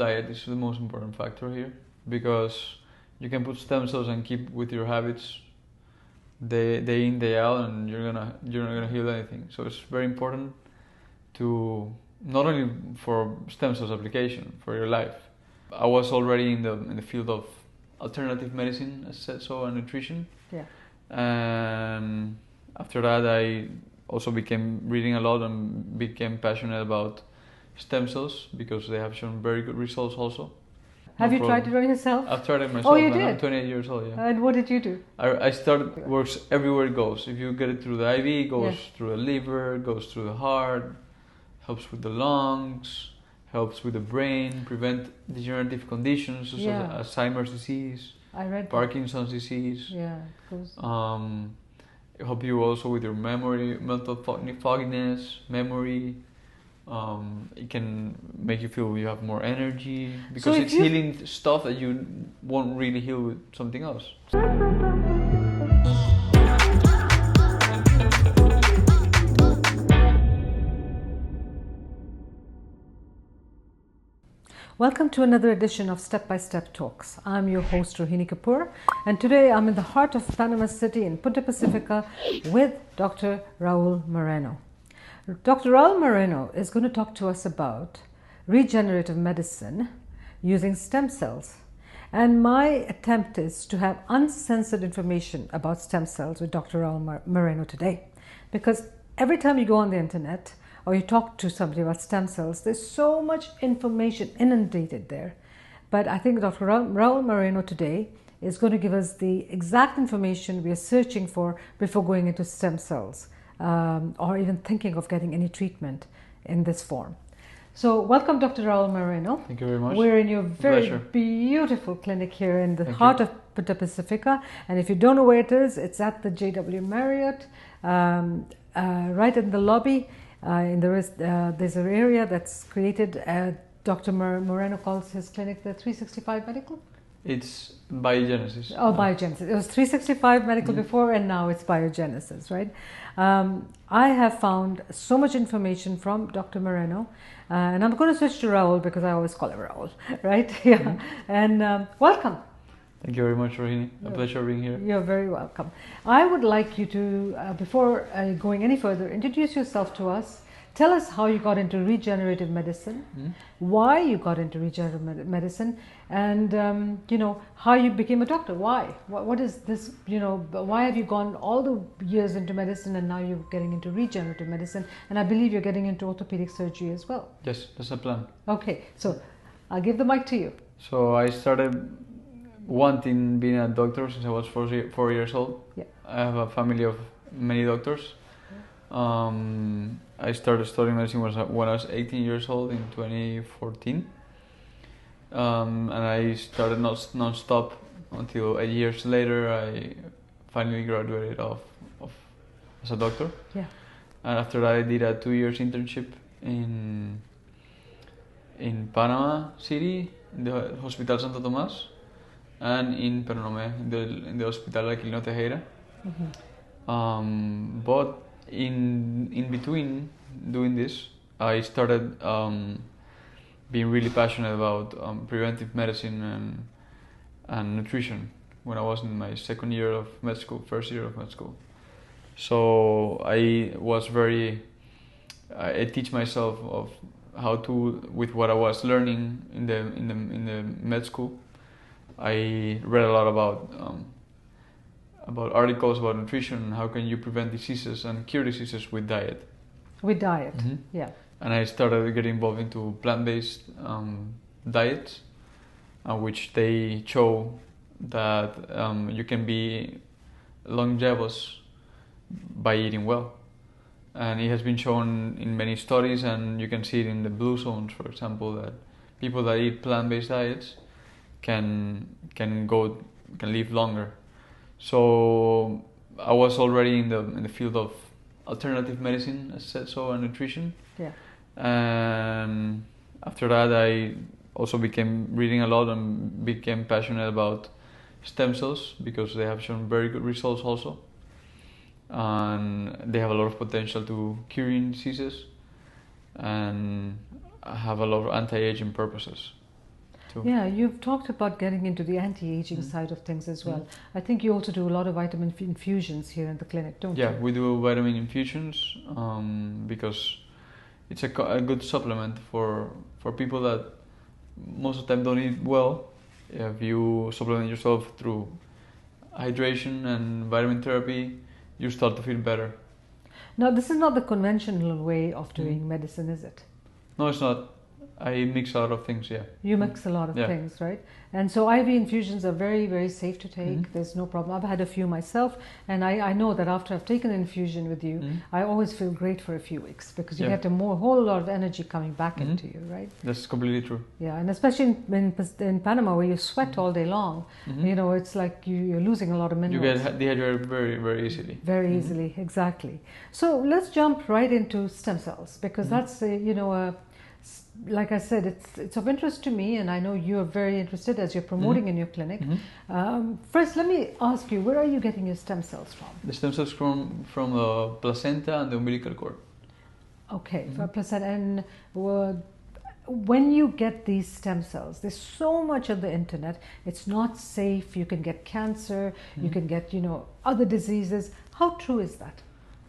diet is the most important factor here, because you can put stem cells and keep with your habits day in, day out, and you're not gonna heal anything. So it's very important to, not only for stem cells application, for your life. I was already in the field of alternative medicine, as said so, and nutrition. Yeah. And after that, I also began reading a lot and became passionate about stem cells, because they have shown very good results also. Have you tried it on yourself? I've tried it myself. Oh, you and did? I'm 28 years old, yeah. And what did you do? I started, works everywhere it goes. If you get it through the IV, it goes Yes. through the liver, goes through the heart, helps with the lungs, helps with the brain, prevent degenerative conditions such Yeah. as Alzheimer's disease, I read that. Parkinson's disease. Yeah, it goes. It helps you also with your memory, mental fogginess, memory. It can make you feel you have more energy, because So it's healing stuff that you won't really heal with something else. Welcome to another edition of Step by Step Talks. I'm your host Rohini Kapoor, and today I'm in the heart of Panama City in Punta Pacifica with Dr. Raúl Moreno. Dr. Raúl Moreno is going to talk to us about regenerative medicine using stem cells. And my attempt is to have uncensored information about stem cells with Dr. Raúl Moreno today. Because every time you go on the internet or you talk to somebody about stem cells, there's so much information inundated there. But I think Dr. Raúl Moreno today is going to give us the exact information we are searching for before going into stem cells. Or even thinking of getting any treatment in this form. So welcome, Dr. Raúl Moreno. Thank you very much. We're in your very beautiful clinic here in the heart of Punta Pacifica. And if you don't know where it is, it's at the JW Marriott, right in the lobby. There's an area that's created. Dr. Moreno calls his clinic the 365 Medical? It's Biogenesis. Oh, Biogenesis. It was 365 Medical before, and now it's Biogenesis, right? I have found so much information from Dr. Moreno, and I'm going to switch to Raúl because I always call him Raúl, right? Yeah. And welcome. Thank you very much, Rohini. A pleasure being here. You're very welcome. I would like you to, before going any further, introduce yourself to us. Tell us how you got into regenerative medicine, why you got into regenerative medicine, and how you became a doctor. Why? What is this? Why have you gone all the years into medicine and now you're getting into regenerative medicine? And I believe you're getting into orthopedic surgery as well. Yes, that's the plan. Okay, so I'll give the mic to you. So I started wanting being a doctor since I was 4 years old. Yeah. I have a family of many doctors. I started studying medicine when I was 18 years old in 2014. And I started non-stop until 8 years later I finally graduated as a doctor. Yeah. And after that I did a 2 years internship in Panama City, in the Hospital Santo Tomás, and in Pernomé, in the Hospital Aquilino Tejera. But in between doing this, I started being really passionate about preventive medicine and nutrition when I was in my second year of med school, first year of med school. So I teach myself of how to, with what I was learning in the med school. I read a lot about articles about nutrition and how can you prevent diseases and cure diseases with diet. With diet, yeah. And I started getting involved into plant-based diets, which they show that you can be longevous by eating well. And it has been shown in many studies, and you can see it in the blue zones, for example, that people that eat plant-based diets can live longer. So I was already in the field of alternative medicine, as said so, and nutrition. Yeah. And after that, I also began reading a lot and became passionate about stem cells, because they have shown very good results also, and they have a lot of potential to curing diseases and have a lot of anti-aging purposes. too. Yeah, you've talked about getting into the anti-aging side of things as well. I think you also do a lot of vitamin infusions here in the clinic, don't you? Yeah, we do vitamin infusions because it's a good supplement for people that most of the time don't eat well. If you supplement yourself through hydration and vitamin therapy, you start to feel better. Now, this is not the conventional way of doing medicine, is it? No, it's not. I mix a lot of things, yeah. You mix a lot of Yeah. things, right? And so IV infusions are very, very safe to take. There's no problem. I've had a few myself, and I know that after I've taken an infusion with you, I always feel great for a few weeks because you Yeah. get a whole lot of energy coming back into you, right? That's completely true. Yeah, and especially in Panama where you sweat all day long, you know, it's like you're losing a lot of You minerals. get dehydrated very, very easily. Very easily, exactly. So let's jump right into stem cells because that's like I said, it's of interest to me, and I know you're very interested as you're promoting in your clinic. First, let me ask you, where are you getting your stem cells from? The stem cells from the placenta and the umbilical cord. Okay, for placenta. And when you get these stem cells, there's so much on the internet. It's not safe. You can get cancer. You can get other diseases. How true is that?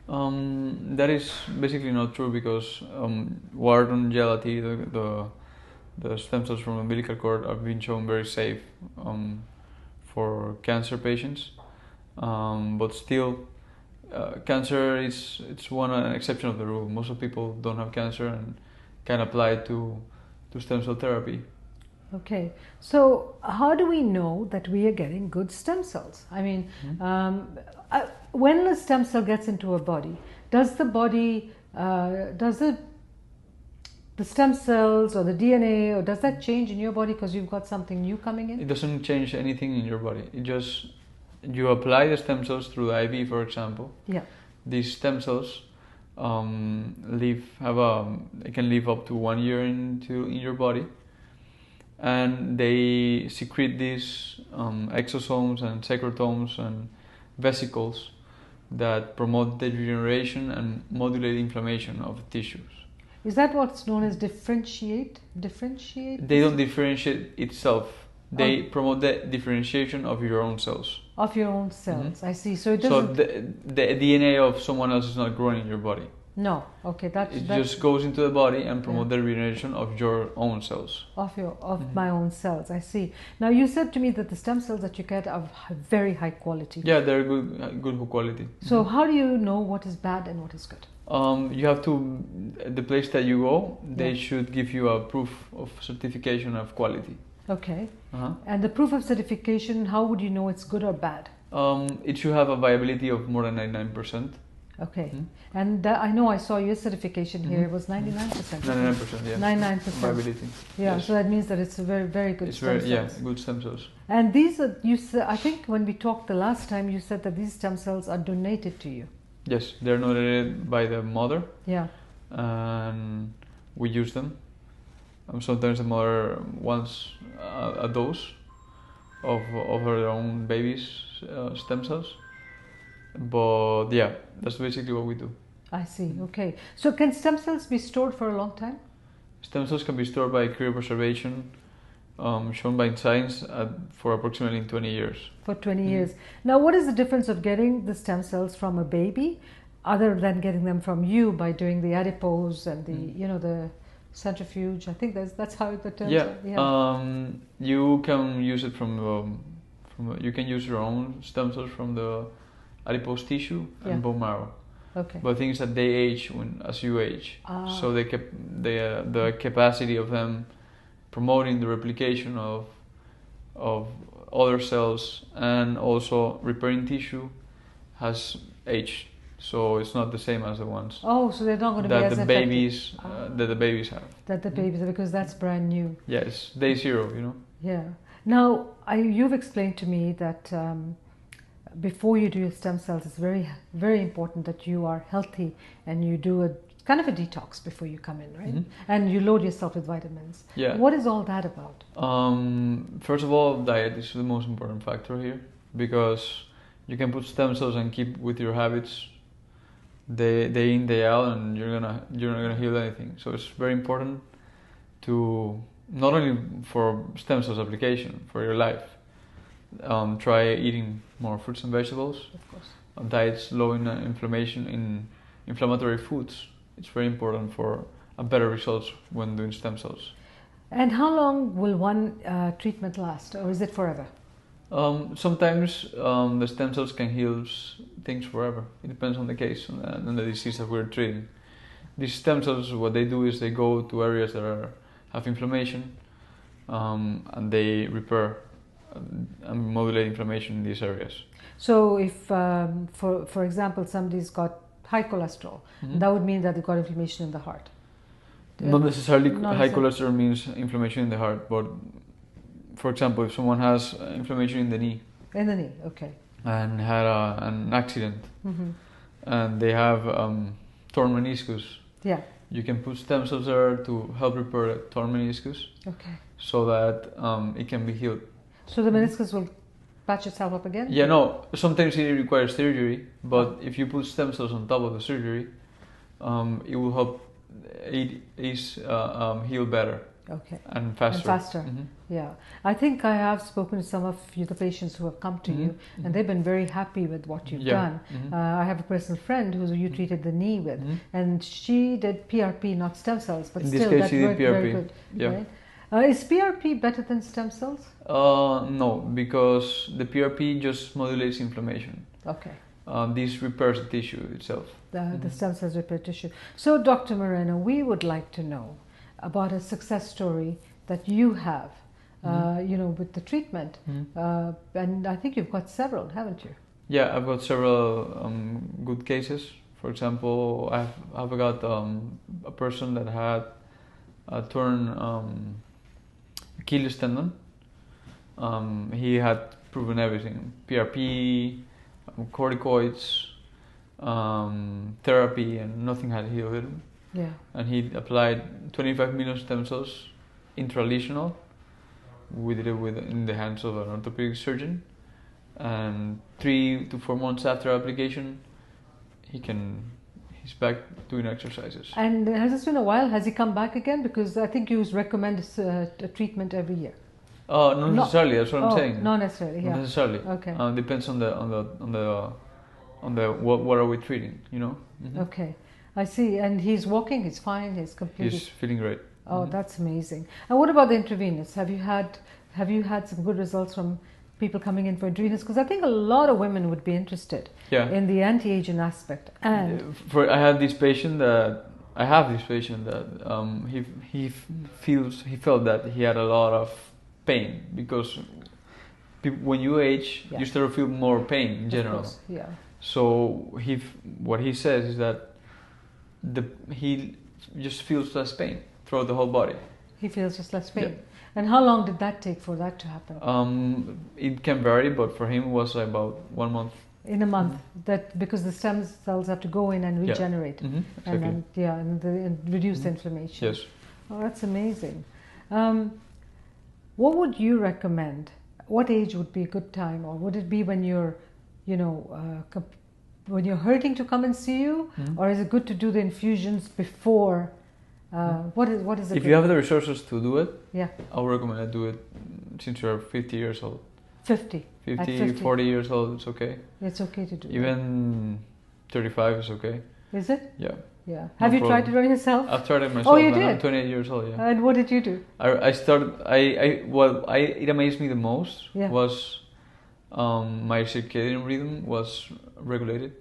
That is basically not true because Wharton gelati, the stem cells from the umbilical cord, have been shown very safe for cancer patients. But still, cancer it's an exception of the rule. Most of people don't have cancer and can apply to stem cell therapy. Okay, so how do we know that we are getting good stem cells? I mean, when a stem cell gets into a body, does the body, does the stem cells or the DNA, or does that change in your body because you've got something new coming in? It doesn't change anything in your body. It just, you apply the stem cells through the IV, for example. Yeah. These stem cells they can live up to 1 year in your body. And they secrete these exosomes and secretomes and vesicles that promote the regeneration and modulate inflammation of tissues. Is that what's known as differentiate? Differentiate? They don't differentiate itself. They promote the differentiation of your own cells. Of your own cells, I see. So it doesn't... So the DNA of someone else is not growing in your body. No, okay, It just goes into the body and promote the regeneration of your own cells. Of my own cells, I see. Now you said to me that the stem cells that you get are very high quality. Yeah, they're good quality. So how do you know what is bad and what is good? You have to, the place that you go, they should give you a proof of certification of quality. Okay. And the proof of certification, how would you know it's good or bad? It should have a viability of more than 99%. Okay. And I know I saw your certification here, it was 99%. 99%, yeah. 99%. Viability. Yeah, Yes. so that means that it's a very, very good stem cells. Good stem cells. And these are, I think when we talked the last time, you said that these stem cells are donated to you. Yes, they're donated by the mother. Yeah. And we use them. Sometimes the mother wants a dose of her own baby's stem cells. But yeah, that's basically what we do. I see, okay. So can stem cells be stored for a long time? Stem cells can be stored by cryopreservation, shown by science for approximately 20 years. For 20 years. Now, what is the difference of getting the stem cells from a baby other than getting them from you by doing the adipose and the, the centrifuge? I think that's how the terms are. Yeah. You can use it you can use your own stem cells from the adipose tissue and bone marrow. Okay. But the thing is that they age as you age. So the capacity of them promoting the replication of other cells and also repairing tissue has aged. So it's not the same as the ones. Oh, so they're not going to be as effective. That the babies have. That the babies, because that's brand new. Yes, day zero, Yeah. Now, you've explained to me that before you do your stem cells, it's very, very important that you are healthy and you do a kind of a detox before you come in, right? And you load yourself with vitamins. Yeah. What is all that about? First of all, diet is the most important factor here, because you can put stem cells and keep with your habits day in, day out, and you're not gonna heal anything. So it's very important to not only for stem cells application, for your life. Try eating more fruits and vegetables. Of course. Diets low in inflammation in inflammatory foods. It's very important for a better results when doing stem cells. And how long will one treatment last, or is it forever? Sometimes the stem cells can heal things forever. It depends on the case and the disease that we're treating. These stem cells, what they do is they go to areas that have inflammation, and they repair and modulate inflammation in these areas. So if, for example, somebody's got high cholesterol, that would mean that they've got inflammation in the heart. Not necessarily high cholesterol means inflammation in the heart, but for example, if someone has inflammation in the knee. In the knee, okay. And had an accident, and they have torn meniscus. Yeah. You can put stem cells there to help repair the torn meniscus. Okay. So that it can be healed. So the meniscus will patch itself up again? Yeah, no. Sometimes it requires surgery, but if you put stem cells on top of the surgery, it will help heal better. Okay. And faster. And faster. Yeah. I think I have spoken to some of the patients who have come to you, and they've been very happy with what you've done. I have a personal friend who you treated the knee with, and she did PRP, not stem cells, but still that worked very good. Yeah. Right? Is PRP better than stem cells? No, because the PRP just modulates inflammation. Okay. This repairs the tissue itself. The stem cells repair tissue. So, Dr. Moreno, we would like to know about a success story that you have, with the treatment. And I think you've got several, haven't you? Yeah, I've got several good cases. For example, I've got a person that had a torn Achilles tendon. He had proven everything: PRP, corticoids, therapy, and nothing had healed him. Yeah. And he applied 25 million stem cells intralesional. We did it in the hands of an orthopedic surgeon. And 3 to 4 months after application, he's back doing exercises. And has this been a while? Has he come back again? Because I think you recommend a treatment every year. Not necessarily. That's what I'm saying. Not necessarily. Yeah. Not necessarily. Okay. Depends on the what are we treating? Okay. I see. And he's walking. He's fine. He's completely. He's feeling great. Oh, that's amazing. And what about the intravenous? Have you had some good results from people coming in for intravenous? Because I think a lot of women would be interested in the anti-aging aspect. And I have this patient that he felt that he had a lot of pain because when you age, you start to feel more pain in general. Of course, yeah. So what he says is that he just feels less pain throughout the whole body. He feels just less pain. Yeah. And how long did that take for that to happen? It can vary, but for him it was about 1 month. In a month, that because the stem cells have to go in and regenerate, exactly. and reduce the inflammation. Yes. Oh, that's amazing. What would you recommend? What age would be a good time, or would it be when you're, when you're hurting to come and see you, or is it good to do the infusions before? What is it? If you have the resources to do it, I would recommend to do it since you're 50 years old. 50, 40 years old, it's okay. It's okay to do. Even 35 is okay. Is it? Yeah. Yeah. Have you tried it on yourself? I've tried it myself. Oh, you did? I'm 28 years old. Yeah. And what did you do? It amazed me the most was my circadian rhythm was regulated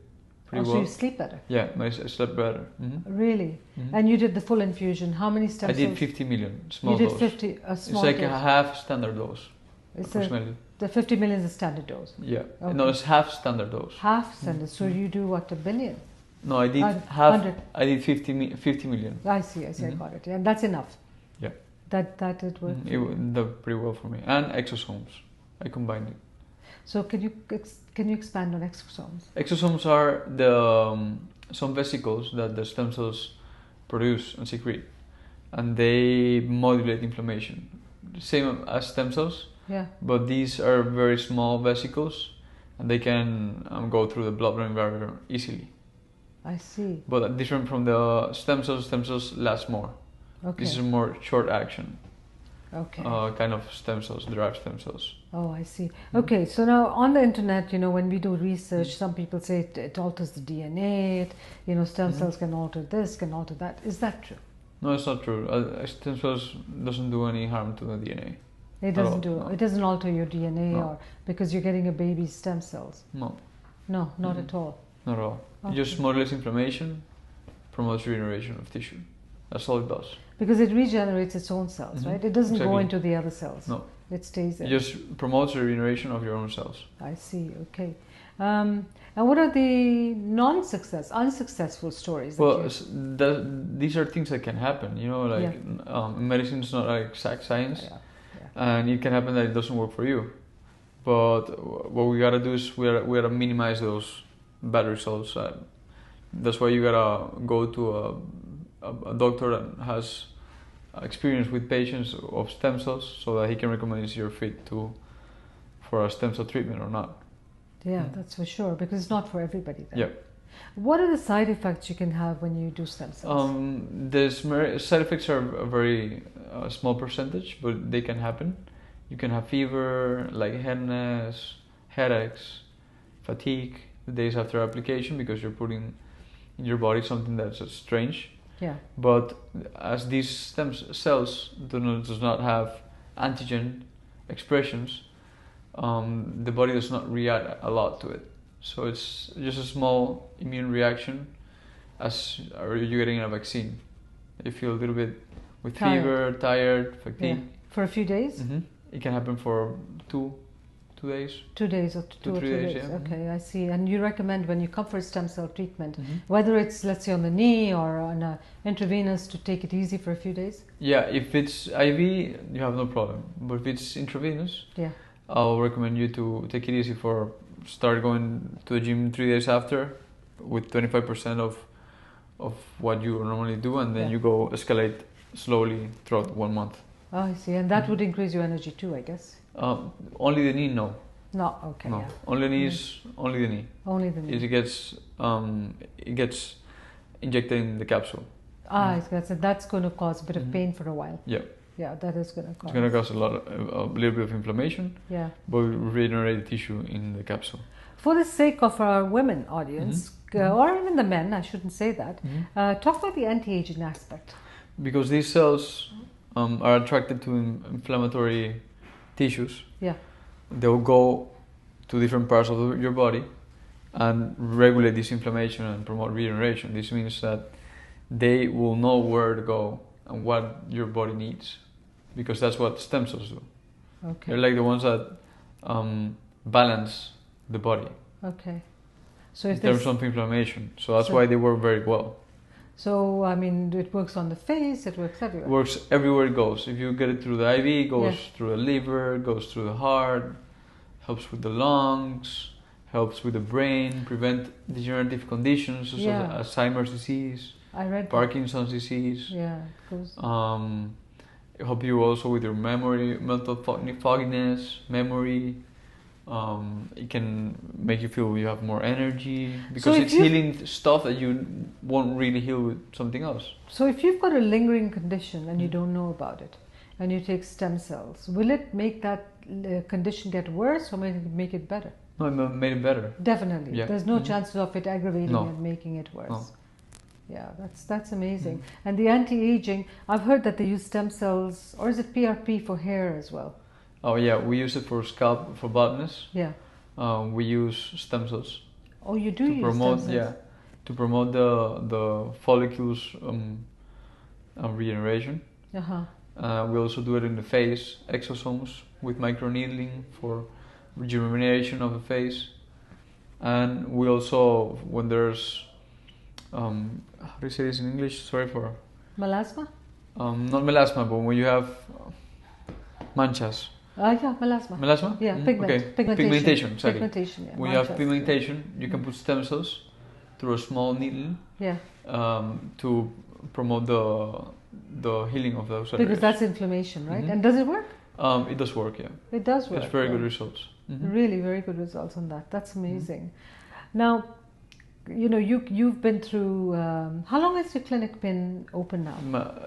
pretty well. So you sleep better? Yeah, I slept better. Really? And you did the full infusion. How many stem cells? I did 50 million, small dose. You did 50, a small dose. It's like dose. a half standard dose, approximately. The 50 million is a standard dose? Yeah. Okay. No, it's half standard dose. Half standard. So you do what, 1 billion? No, I did 100. I did 50 million. I see, I got it. And that's enough? Yeah. That it worked? It did pretty well for me. And exosomes. I combined it. So can you expand on exosomes? Exosomes are some vesicles that the stem cells produce and secrete. And they modulate inflammation. Same as stem cells. Yeah. But these are very small vesicles and they can go through the blood-brain barrier easily. I see. But different from the stem cells last more. Okay. This is more short action. Okay. kind of stem cells, derived stem cells. Oh, I see. Okay, so now on the internet, when we do research, some people say it alters the DNA. Stem cells can alter this, can alter that. Is that true? No, it's not true. Stem cells doesn't do any harm to the DNA. It doesn't do. No. It doesn't alter your DNA, No. or because you're getting a baby's stem cells. No. No, not at all. Not at all. Okay. It just modulates inflammation, promotes regeneration of tissue. That's all it does. Because it regenerates its own cells, right? It doesn't go Exactly. into the other cells. No. It stays there. It just promotes the regeneration of your own cells. I see. Okay. And what are the unsuccessful stories? Well, these are things that can happen. Medicine is not like exact science, and it can happen that it doesn't work for you. But what we gotta do is we gotta minimize those bad results. That's why you gotta go to a doctor that has experience with patients of stem cells, so that he can recommend if you're fit for a stem cell treatment or not. Yeah, that's for sure, because it's not for everybody then. Yeah. What are the side effects you can have when you do stem cells? The side effects are a very small percentage, but they can happen. You can have fever, lightheadedness, headaches, fatigue the days after application, because you're putting in your body something that's strange. Yeah. But as these stem cells does not have antigen expressions, the body does not react a lot to it. So it's just a small immune reaction, as are you getting a vaccine. You feel a little bit with fever, tired, fatigue. Yeah. For a few days? It can happen for 2 days. 2 days or two or 3 days. Yeah. Okay, I see. And you recommend when you come for stem cell treatment, whether it's, let's say, on the knee or on a intravenous, to take it easy for a few days? Yeah, if it's IV, you have no problem. But if it's intravenous, I'll recommend you to take it easy start going to the gym 3 days after with 25% of what you normally do, and then you go escalate slowly throughout 1 month. Oh, I see. And that would increase your energy too, I guess? Only the knee, no. No, okay. No. Yeah. Only the knee is only the knee. Only the knee. It gets injected in the capsule. That's going to cause a bit of pain for a while. Yeah. Yeah, that is going to cause. It's going to cause a little bit of inflammation. Yeah. But we regenerate the tissue in the capsule. For the sake of our women audience, or even the men, I shouldn't say that, talk about the anti-aging aspect. Because these cells are attracted to inflammatory tissues. Yeah. They'll go to different parts of your body and regulate this inflammation and promote regeneration. This means that they will know where to go and what your body needs, because that's what stem cells do. Okay. They're like the ones that balance the body. Okay. So if in terms of inflammation. So that's why they work very well. So, I mean, it works on the face, it works everywhere. It works everywhere it goes. If you get it through the IV, it goes through the liver, goes through the heart, helps with the lungs, helps with the brain, prevent degenerative conditions such as Alzheimer's disease, I read Parkinson's disease. Yeah, it goes. It helps you also with your memory, mental fogginess, memory. It can make you feel you have more energy, because it's healing stuff that you won't really heal with something else. So if you've got a lingering condition and you don't know about it, and you take stem cells, will it make that condition get worse, or will it make it better? No, it made it better. Definitely. Yeah. There's no chances of it aggravating and making it worse. No. Yeah, that's amazing. And the anti-aging, I've heard that they use stem cells, or is it PRP for hair as well? Oh yeah, we use it for scalp, for baldness. Yeah. We use stem cells. Oh, you do use promote, stem cells? Yeah, to promote the follicles regeneration. We also do it in the face, exosomes, with microneedling for rejuvenation of the face. And we also, when there's how do you say this in English? Sorry for melasma. Not melasma, but when you have manchas. Yeah, melasma. Melasma? Yeah, pigmentation. Exactly. Pigmentation, yeah. When you have pigmentation, you can put stem cells through a small needle. Yeah. To promote the healing of those areas. Because that's inflammation, right? And does it work? It does work, yeah. It does work. It's very good results. Really, very good results on that. That's amazing. Now, you've been through. How long has your clinic been open now?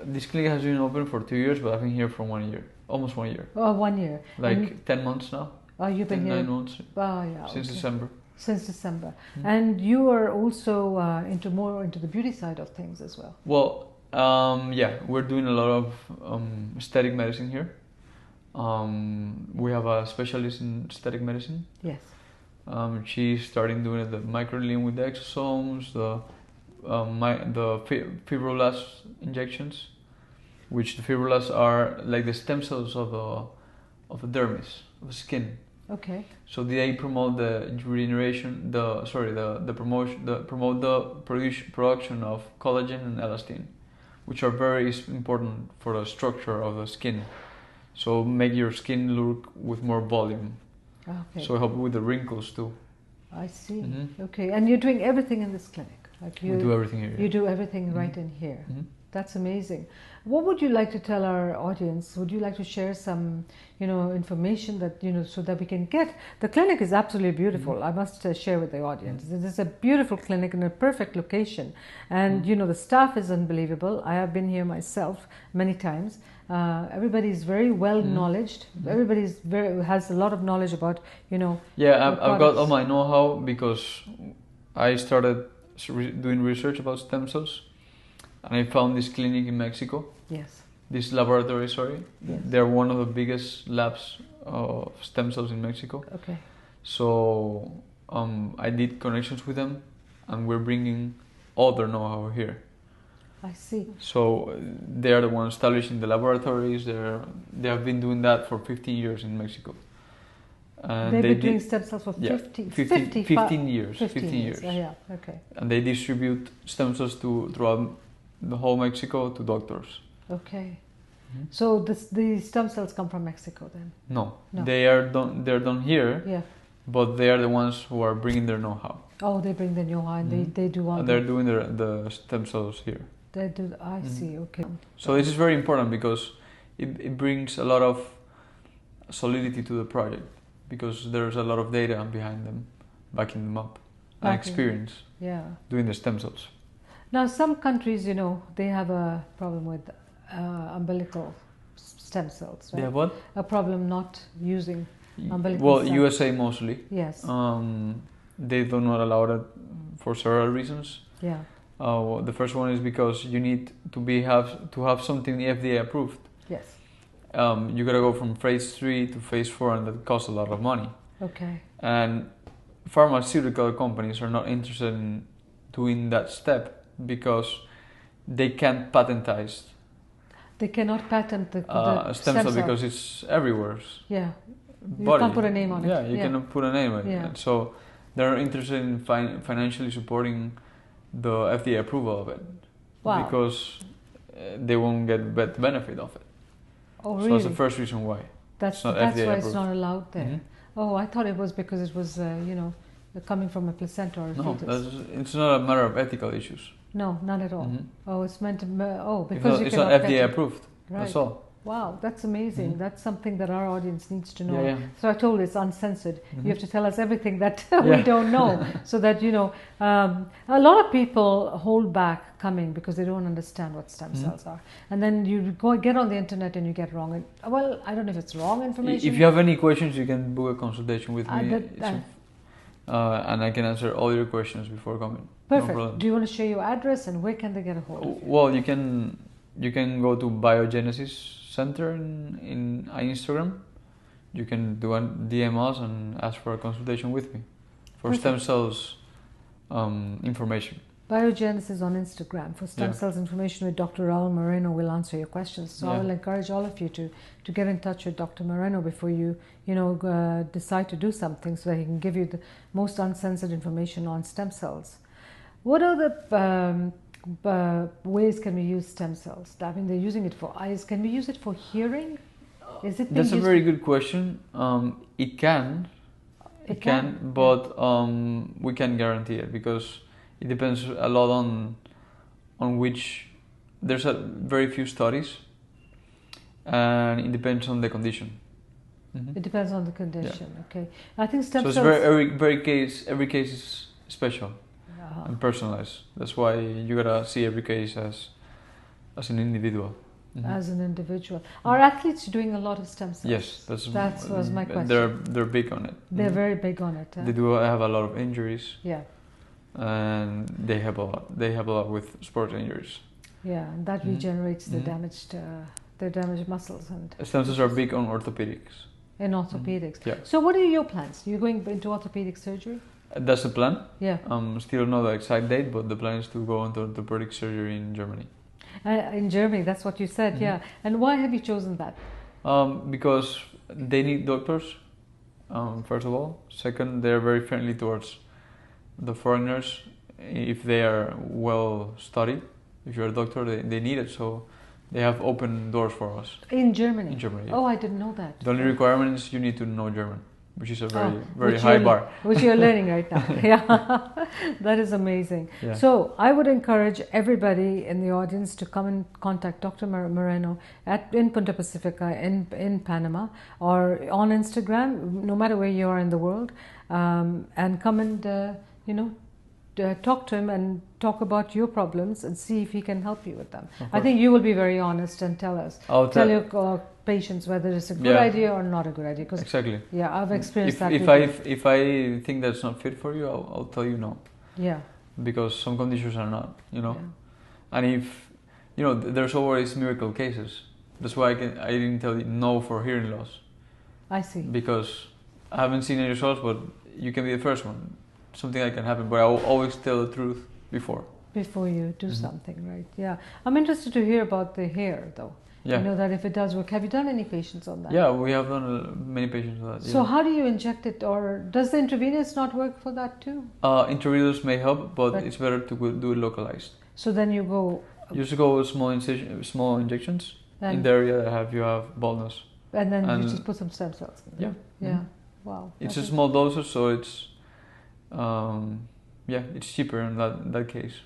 This clinic has been open for 2 years, but I've been here for 1 year, almost 1 year. Oh, 1 year. Like 10 months now. Oh, you've been 10, here 9 months. Oh, yeah. Since okay. December. Since December. And you are also more into the beauty side of things as well. Well, yeah, we're doing a lot of aesthetic medicine here. We have a specialist in aesthetic medicine. Yes. She's starting doing the microneedling with the exosomes, the fibroblast injections, which the fibroblasts are like the stem cells of the dermis, of the skin. Okay. So they promote the regeneration, promote the production of collagen and elastin, which are very important for the structure of the skin. So make your skin look with more volume. Okay. So help with the wrinkles too. I see. Okay, and you're doing everything in this clinic. Like We do everything here. You do everything right in here. That's amazing. What would you like to tell our audience? Would you like to share some, information that, so that we can get? The clinic is absolutely beautiful. I must share with the audience. This is a beautiful clinic in a perfect location. And, the staff is unbelievable. I have been here myself many times. Everybody is very well knowledged. Everybody has a lot of knowledge about, Yeah, I've got all my know-how because I started doing research about stem cells. And I found this clinic in Mexico. Yes. This laboratory, sorry. Yes. They're one of the biggest labs of stem cells in Mexico. Okay. So I did connections with them, and we're bringing all their know-how here. I see. So they are the ones establishing the laboratories. They have been doing that for 15 years in Mexico. And They've been doing stem cells for 15 years. 15 years. Oh, yeah, okay. And they distribute stem cells throughout the whole Mexico to doctors. Okay. So the stem cells come from Mexico then? No. They're done here. Yeah. But they are the ones who are bringing their know-how. Oh, they bring the know-how and they do all. And they're doing the stem cells here. They do. I see. Okay. So this is very important because it brings a lot of solidity to the project because there's a lot of data behind them, backing them up, and experience. Yeah. Doing the stem cells. Now, some countries, they have a problem with umbilical stem cells, right? They have what? A problem not using umbilical Well, cells. USA mostly. Yes. They do not allow that for several reasons. Yeah. The first one is because you need to have something FDA approved. Yes. You gotta go from phase 3 to phase 4, and that costs a lot of money. Okay. And pharmaceutical companies are not interested in doing that step because they can't patentize. They cannot patent the stem cell because it's everywhere. Yeah. You can't put a name on it. Yeah, you cannot put a name on it. Yeah. And so they're interested in financially supporting the FDA approval of it. Wow. Because they won't get benefit of it. Oh, So really? that's the first reason why. That's not why FDA it's approved. not allowed there. Oh, I thought it was because it was, coming from a placenta or a No, fetus. it's not a matter of ethical issues. No, none at all. Oh, it's meant to. Because It's not FDA approved. Right. That's all. Wow, that's amazing. That's something that our audience needs to know. Yeah. So I told you it's uncensored. You have to tell us everything that we don't know, so that a lot of people hold back coming because they don't understand what stem cells are, and then you get on the internet and you get wrong. Well, I don't know if it's wrong information. If you have any questions, you can book a consultation with me, and I can answer all your questions before coming. Perfect. No problem. Do you want to share your address and where can they get a hold of you? Well, you can go to Biogenesis Center in Instagram. You can DM us and ask for a consultation with me for stem cells information. Biogenesis on Instagram for stem cells information with Dr. Raúl Moreno will answer your questions. So I will encourage all of you to get in touch with Dr. Moreno before you decide to do something, so that he can give you the most uncensored information on stem cells. What are the ways can we use stem cells? I mean, they're using it for eyes. Can we use it for hearing? Is it? That's a very good question. It can, but we can't guarantee it because it depends a lot on which. There's very few studies, and it depends on the condition. It depends on the condition. Okay, I think stem cells. So it's every case is special. and personalized. That's why you gotta see every case as an individual. As an individual. Are athletes doing a lot of stem cells? Yes, that was my question. They're big on it. They're very big on it. They do have a lot of injuries. Yeah. And they have a lot with sports injuries. Yeah, and that regenerates the damaged their damaged muscles. And stem cells are big on orthopedics. In orthopedics. Yeah. So what are your plans? You're going into orthopedic surgery? That's the plan. Yeah. Still not the exact date, but the plan is to go into orthopedic surgery in Germany. In Germany, that's what you said, yeah. And why have you chosen that? Because they need doctors, first of all. Second, they're very friendly towards the foreigners if they are well studied. If you're a doctor, they need it, so they have open doors for us. In Germany? In Germany, yeah. Oh, I didn't know that. The only requirement is you need to know German, which is a very high bar. Which you're learning right now. Yeah, that is amazing. Yeah. So I would encourage everybody in the audience to come and contact Dr. Moreno in Punta Pacifica in Panama, or on Instagram, no matter where you are in the world, and come and talk to him and talk about your problems and see if he can help you with them. I think you will be very honest and tell us. Tell your patients whether it's a good idea or not a good idea. Exactly. Yeah, I've experienced that. If I think that's not fit for you, I'll tell you no. Yeah. Because some conditions are not, Yeah. And if, there's always miracle cases. That's why I didn't tell you no for hearing loss. I see. Because I haven't seen any results, but you can be the first one. Something like can happen, but I will always tell the truth before you do something, right? Yeah. I'm interested to hear about the hair, though. Yeah. You know that if it does work. Have you done any patients on that? Yeah, we have done many patients on that. So how do you inject it, or does the intravenous not work for that too? Intravenous may help, but it's better to do it localized. So then you go. You just go with small injections in the area that you have baldness. And then you just put some stem cells. Yeah. Yeah. Wow. It's a small doses, so it's it's cheaper in that case.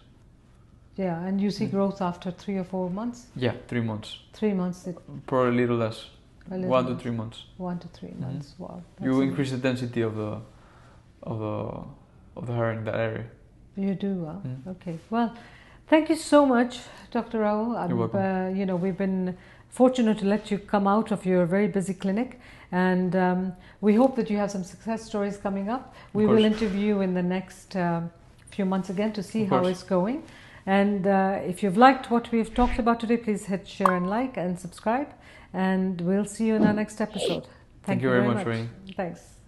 Yeah, and you see growth after 3 or 4 months? Yeah, 3 months. 3 months. Probably a little less. 1 to 3 months. 1 to 3 months. Wow. You increase the density of the hair in that area. You do. Okay. Well, thank you so much, Dr. Raúl. You're welcome. We've been fortunate to let you come out of your very busy clinic, and we hope that you have some success stories coming up. We will interview you in the next few months again to see how it's going. And if you've liked what we've talked about today, please hit share and like and subscribe, and we'll see you in our next episode. Thank you very much. Rohini. Thanks.